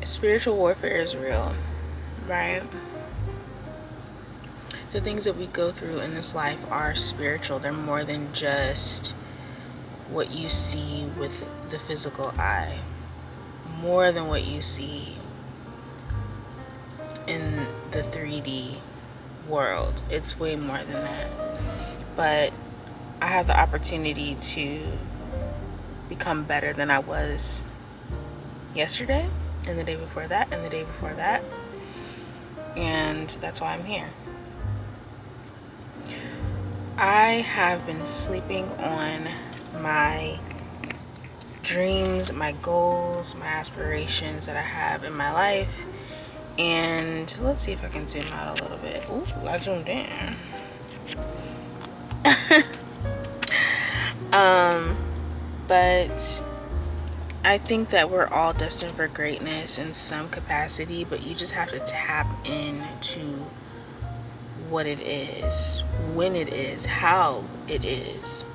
spiritual warfare is real, right? The things that we go through in this life are spiritual. They're more than just what you see with the physical eye, more than what you see in the 3D world. It's way more than that. But I have the opportunity to become better than I was yesterday, and the day before that, and the day before that. And that's why I'm here. I have been sleeping on my dreams, my goals, my aspirations that I have in my life. And let's see if I can zoom out a little bit. Ooh, I zoomed in. But I think that we're all destined for greatness in some capacity, but you just have to tap into what it is, when it is, how it is.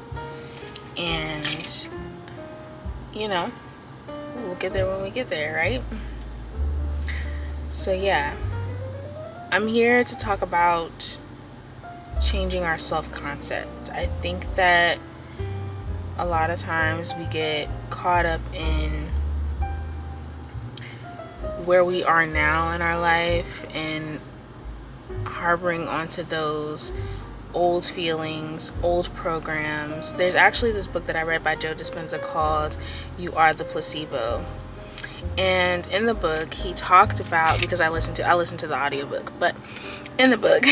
And, you know, we'll get there when we get there, right? So yeah, I'm here to talk about changing our self-concept. I think that a lot of times we get caught up in where we are now in our life and harboring onto those old feelings, old programs. There's actually this book that I read by Dispenza called You Are the Placebo. And in the book, he talked about, because I listened to the audiobook, but in the book,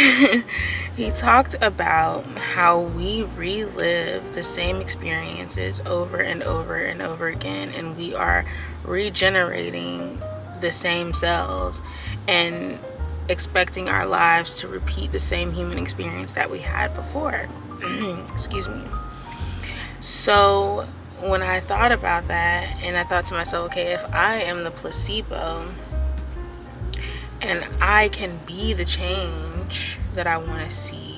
he talked about how we relive the same experiences over and over and over again, and we are regenerating the same cells and expecting our lives to repeat the same human experience that we had before. Excuse me. So when I thought about that, and I thought to myself, okay, if I am the placebo and I can be the change that I want to see,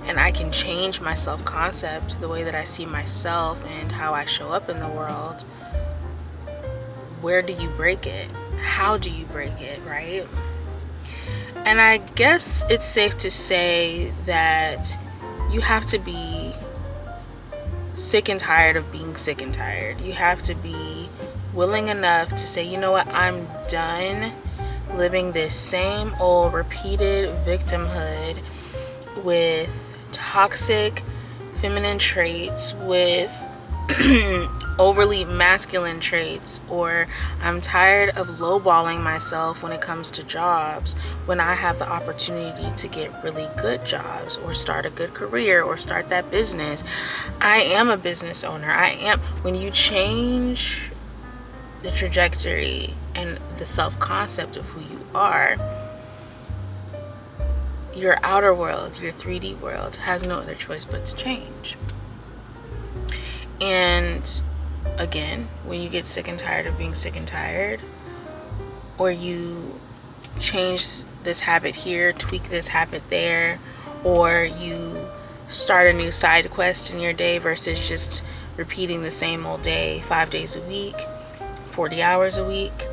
and I can change my self-concept, the way that I see myself and how I show up in the world, where do you break it? How do you break it, right? And I guess it's safe to say that you have to be sick and tired of being sick and tired. You have to be willing enough to say, you know what, I'm done living this same old repeated victimhood with toxic feminine traits, with overly masculine traits, or I'm tired of lowballing myself when it comes to jobs when I have the opportunity to get really good jobs or start a good career or start that business. I am a business owner. When you change the trajectory and the self-concept of who you are, your outer world, your 3D world, has no other choice but to change. And again, when you get sick and tired of being sick and tired, or you change this habit here, tweak this habit there, or you start a new side quest in your day versus just repeating the same old day 5 days a week, 40 hours a week,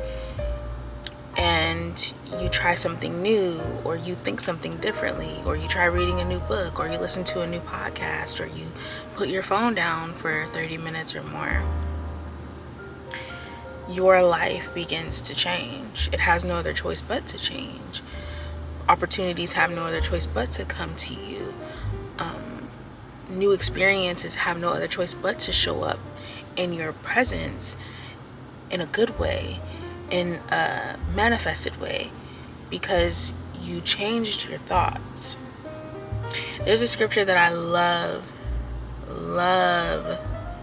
and you try something new, or you think something differently, or you try reading a new book, or you listen to a new podcast, or you put your phone down for 30 minutes or more, your life begins to change. It has no other choice but to change. Opportunities have no other choice but to come to you. New experiences have no other choice but to show up in your presence in a good way, in a manifested way, because you changed your thoughts. There's a scripture that I love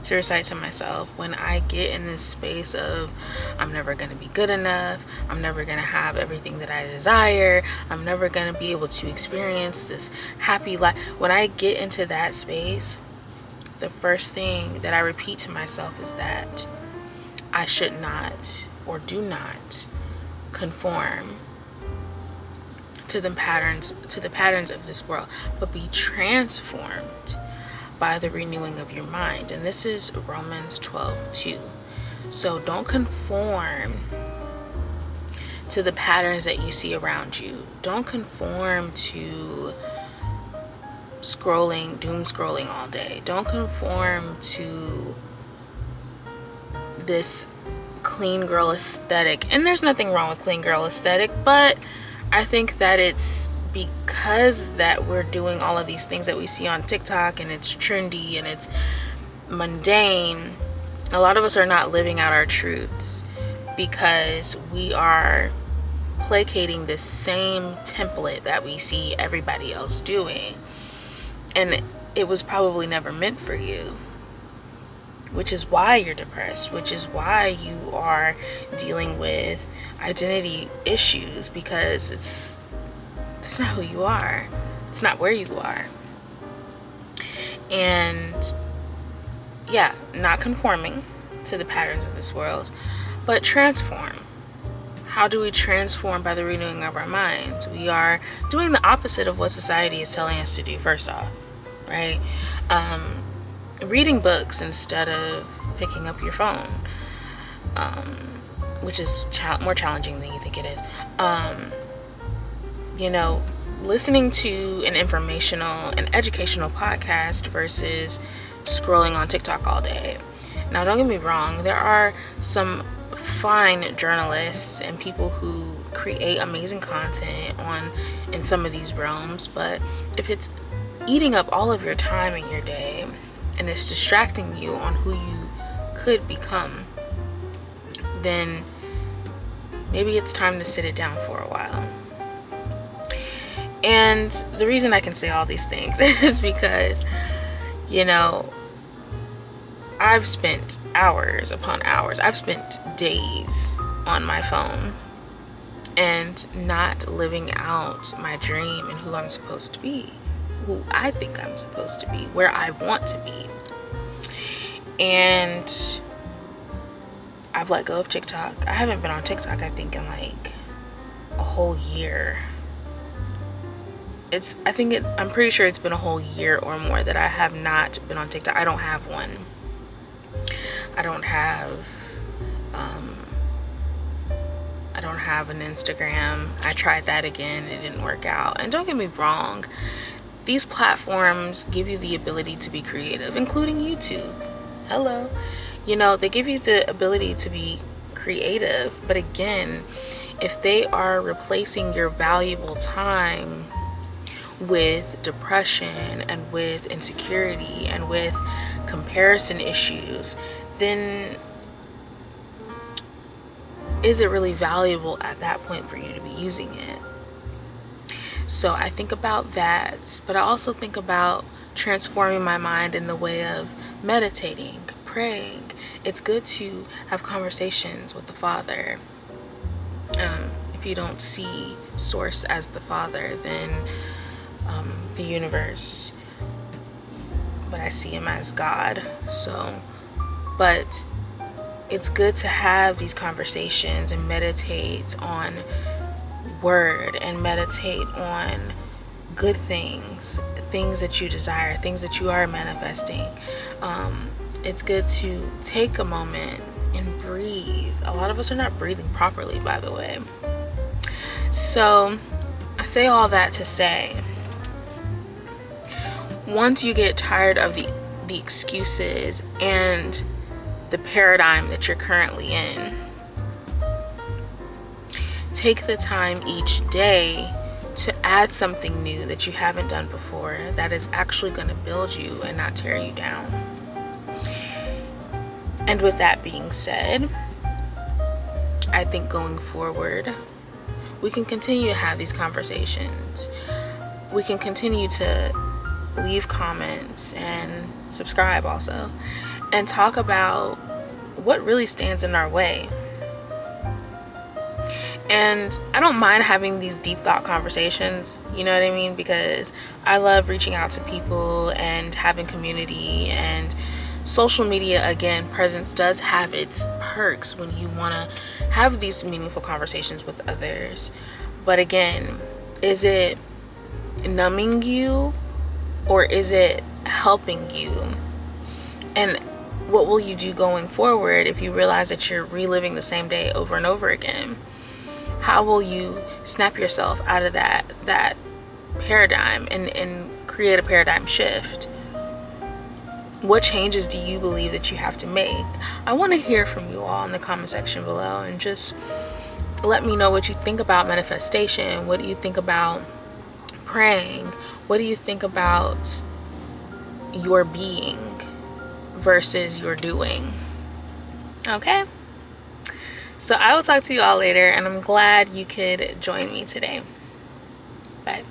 to recite to myself when I get in this space of I'm never going to be good enough, I'm never going to have everything that I desire, I'm never going to be able to experience this happy life. When I get into that space, the first thing that I repeat to myself is that I should not, or do not, conform to the patterns of this world, but be transformed by the renewing of your mind. And this is Romans 12:2. So don't conform to the patterns that you see around you. Don't conform to doom scrolling all day. Don't conform to this clean girl aesthetic. And there's nothing wrong with clean girl aesthetic, but I think that it's because that we're doing all of these things that we see on TikTok, and it's trendy and it's mundane. A lot of us are not living out our truths because we are placating this same template that we see everybody else doing, and it was probably never meant for you, which is why you're depressed, which is why you are dealing with identity issues, because it's not who you are. It's not where you are. And yeah, not conforming to the patterns of this world, but transform. How do we transform? By the renewing of our minds. We are doing the opposite of what society is telling us to do, first off, right? Reading books instead of picking up your phone, which is more challenging than you think it is. Listening to an informational and educational podcast versus scrolling on TikTok all day. Now, don't get me wrong, there are some fine journalists and people who create amazing content in some of these realms, but if it's eating up all of your time in your day and it's distracting you on who you could become, then maybe it's time to sit it down for a while. And the reason I can say all these things is because, I've spent hours upon hours, I've spent days on my phone and not living out my dream and who I'm supposed to be, who I think I'm supposed to be, where I want to be. And I've let go of TikTok. I haven't been on TikTok, I think, in like a whole year. I'm pretty sure it's been a whole year or more that I have not been on TikTok. I don't have one. I don't have an Instagram. I tried that again. It didn't work out. And don't get me wrong, these platforms give you the ability to be creative, including YouTube. Hello. They give you the ability to be creative. But again, if they are replacing your valuable time with depression and with insecurity and with comparison issues, then is it really valuable at that point for you to be using it? So I think about that, but I also think about transforming my mind in the way of meditating, praying. It's good to have conversations with the Father. If you don't see Source as the Father, then the universe, but I see him as God. But it's good to have these conversations and meditate on word and meditate on good things that you desire, things that you are manifesting. It's good to take a moment and breathe. A lot of us are not breathing properly, by the way. So I say all that to say, once you get tired of the excuses and the paradigm that you're currently in, take the time each day to add something new that you haven't done before that is actually going to build you and not tear you down. And with that being said, I think going forward, we can continue to have these conversations. We can continue to leave comments and subscribe also, and talk about what really stands in our way. And I don't mind having these deep thought conversations, you know what I mean? Because I love reaching out to people and having community, and social media, again, presence does have its perks when you want to have these meaningful conversations with others. But again, is it numbing you or is it helping you? And what will you do going forward if you realize that you're reliving the same day over and over again? how will you snap yourself out of that paradigm and create a paradigm shift? What changes do you believe that you have to make? I want to hear from you all in the comment section below, and just let me know what you think about manifestation. What do you think about praying? What do you think about your being versus your doing? Okay? So I will talk to you all later, and I'm glad you could join me today. Bye.